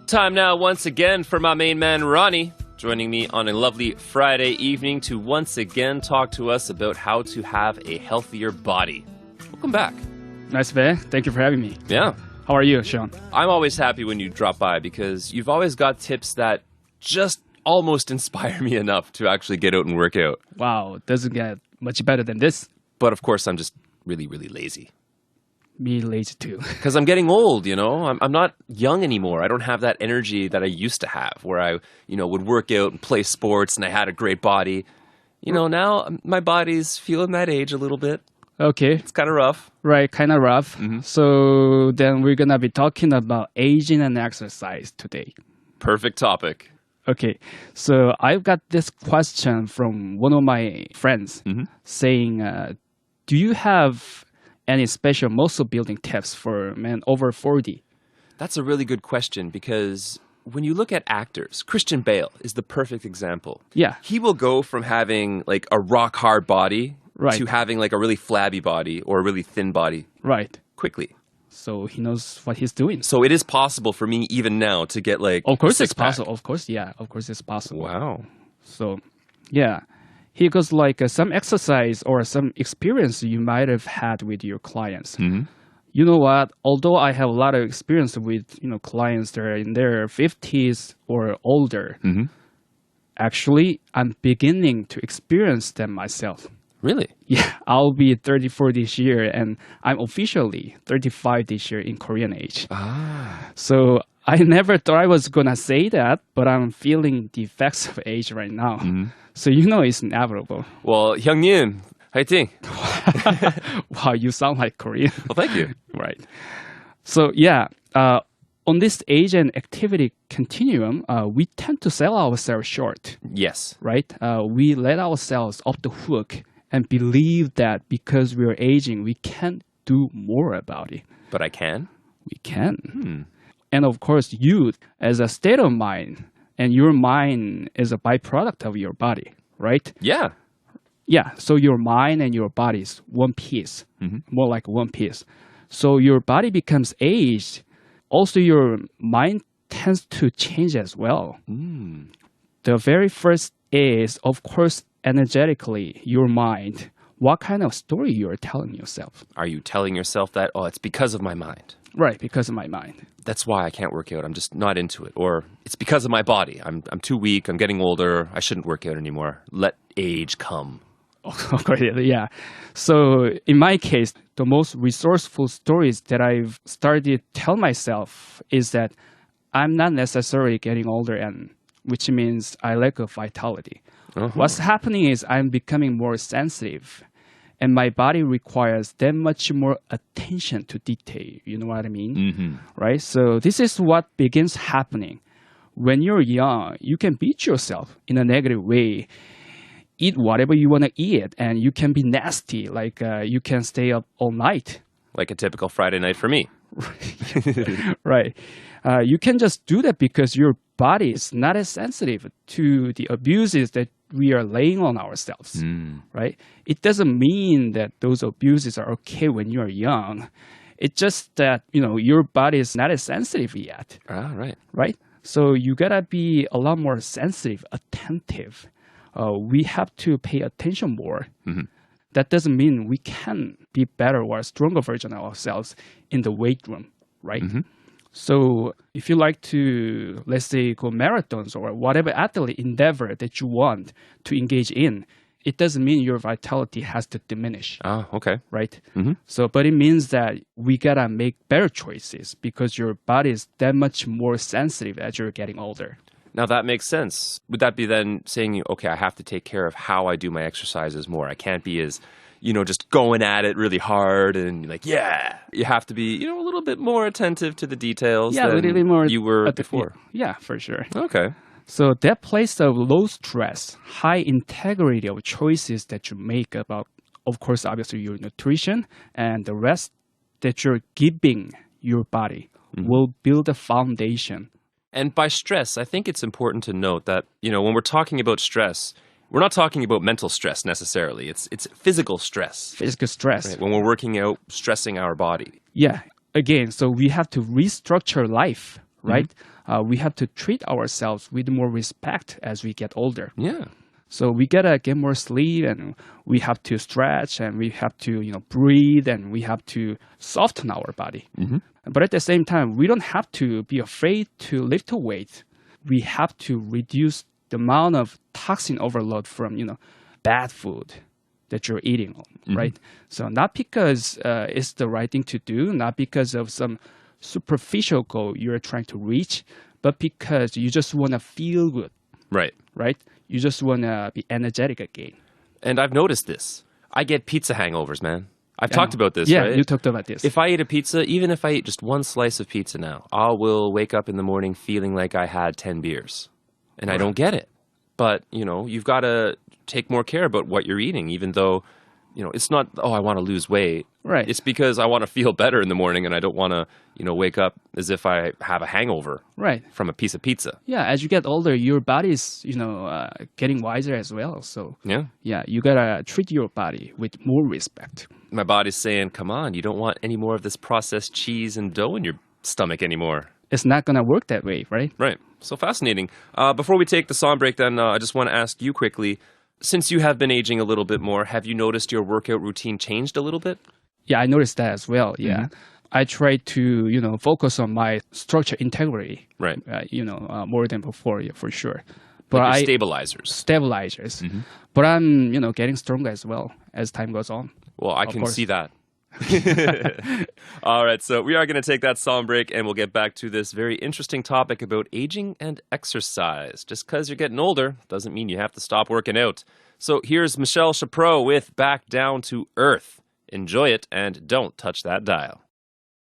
Time now once again for my main man, Ronnie, joining me on a lovely Friday evening to once again talk to us about how to have a healthier body. Welcome back. Nice, man. Thank you for having me. Yeah. How are you, Sean? I'm always happy when you drop by because you've always got tips that just almost inspire me enough to actually get out and work out. Wow, doesn't get much better than this. But of course, I'm just really, really lazy. Me lazy too. Because I'm getting old, you know? I'm not young anymore. I don't have that energy that I used to have where I, would work out and play sports and I had a great body. Now my body's feeling that age a little bit. Okay. It's kind of rough. Right, kind of rough. Mm-hmm. So then we're going to be talking about aging and exercise today. Perfect topic. Okay, so I've got this question from one of my friends saying, do you have any special muscle building tips for men over 40? That's a really good question because when you look at actors, Christian Bale is the perfect example. Yeah. He will go from having like a rock hard body to having like a really flabby body or a really thin body quickly. So he knows what he's doing. So it is possible for me even now to get like Of course it's possible. Of course, yeah. Of course it's possible. Wow. So, yeah. He goes like some exercise or some experience you might have had with your clients. Mm-hmm. You know what? Although I have a lot of experience with clients that are in their 50s or older, actually, I'm beginning to experience them myself. Really? Yeah, I'll be 34 this year, and I'm officially 35 this year in Korean age. So I never thought I was going to say that, but I'm feeling the effects of age right now. So it's inevitable. Well, 형님, 화이팅! Wow, you sound like Korean. Well, thank you. Right. So yeah, on this age and activity continuum, we tend to sell ourselves short. Yes. Right? We let ourselves off the hook and believe that because we are aging, we can't do more about it. But I can? We can. And of course, youth as a state of mind, and your mind is a byproduct of your body, right? Yeah. Yeah, so your mind and your body is one piece, more like one piece. So your body becomes aged. Also, your mind tends to change as well. The very first is, of course, energetically, your mind. What kind of story you are telling yourself? Are you telling yourself that, it's because of my mind? Right, because of my mind. That's why I can't work out. I'm just not into it. Or it's because of my body. I'm too weak. I'm getting older. I shouldn't work out anymore. Let age come. Of course, yeah. So in my case, the most resourceful stories that I've started to tell myself is that I'm not necessarily getting older, and which means I lack of vitality. What's happening is I'm becoming more sensitive, and my body requires that much more attention to detail. You know what I mean? Right? So this is what begins happening. When you're young, you can beat yourself in a negative way. Eat whatever you want to eat, and you can be nasty. Like you can stay up all night. Like a typical Friday night for me. Right. You can just do that because your body is not as sensitive to the abuses that we are laying on ourselves, right? It doesn't mean that those abuses are okay when you're young. It's just that, your body is not as sensitive yet. Right. Right? So you gotta be a lot more sensitive, attentive. We have to pay attention more. That doesn't mean we can be better or a stronger version of ourselves in the weight room, right? So if you like to, let's say, go marathons or whatever athletic endeavor that you want to engage in, it doesn't mean your vitality has to diminish. Okay. Right? So, but it means that we gotta make better choices because your body is that much more sensitive as you're getting older. Now that makes sense. Would that be then saying, okay, I have to take care of how I do my exercises more? I can't be as, just going at it really hard and like, yeah. You have to be, a little bit more attentive to the details than a little bit more you were before. Yeah, for sure. Okay. So that place of low stress, high integrity of choices that you make about, of course, obviously your nutrition and the rest that you're giving your body will build a foundation. And by stress, I think it's important to note that, when we're talking about stress, we're not talking about mental stress necessarily. It's physical stress. Physical stress. Right? When we're working out, stressing our body. Yeah. Again, so we have to restructure life, right? We have to treat ourselves with more respect as we get older. Yeah. So we gotta get more sleep, and we have to stretch, and we have to, breathe, and we have to soften our body. But at the same time, we don't have to be afraid to lift a weight. We have to reduce the amount of toxin overload from, bad food that you're eating, right? So not because it's the right thing to do, not because of some superficial goal you're trying to reach, but because you just want to feel good, Right. right? You just want to be energetic again. And I've noticed this. I get pizza hangovers, man. I've talked about this, yeah, right? you talked about this. If I eat a pizza, even if I eat just one slice of pizza now, I will wake up in the morning feeling like I had 10 beers. And I don't get it. But, you've got to take more care about what you're eating, even though, it's not, I want to lose weight. Right. It's because I want to feel better in the morning and I don't want to, wake up as if I have a hangover Right. from a piece of pizza. Yeah, as you get older, your body's, getting wiser as well. So, Yeah. yeah, you got to treat your body with more respect. My body's saying, come on, you don't want any more of this processed cheese and dough in your stomach anymore. It's not going to work that way, right? Right. So fascinating. Before we take the song break, then, I just want to ask you quickly, since you have been aging a little bit more, have you noticed your workout routine changed a little bit? Yeah, I noticed that as well. Yeah. I try to, focus on my structure integrity. Right. More than before, yeah, for sure. But like stabilizers. Stabilizers. But I'm, getting stronger as well as time goes on. Well, I can see that. All right, so we are going to take that song break, and we'll get back to this very interesting topic about aging and exercise. Just because you're getting older doesn't mean you have to stop working out. So here's Michelle Chapreau with Back Down to Earth. Enjoy it, and don't touch that dial.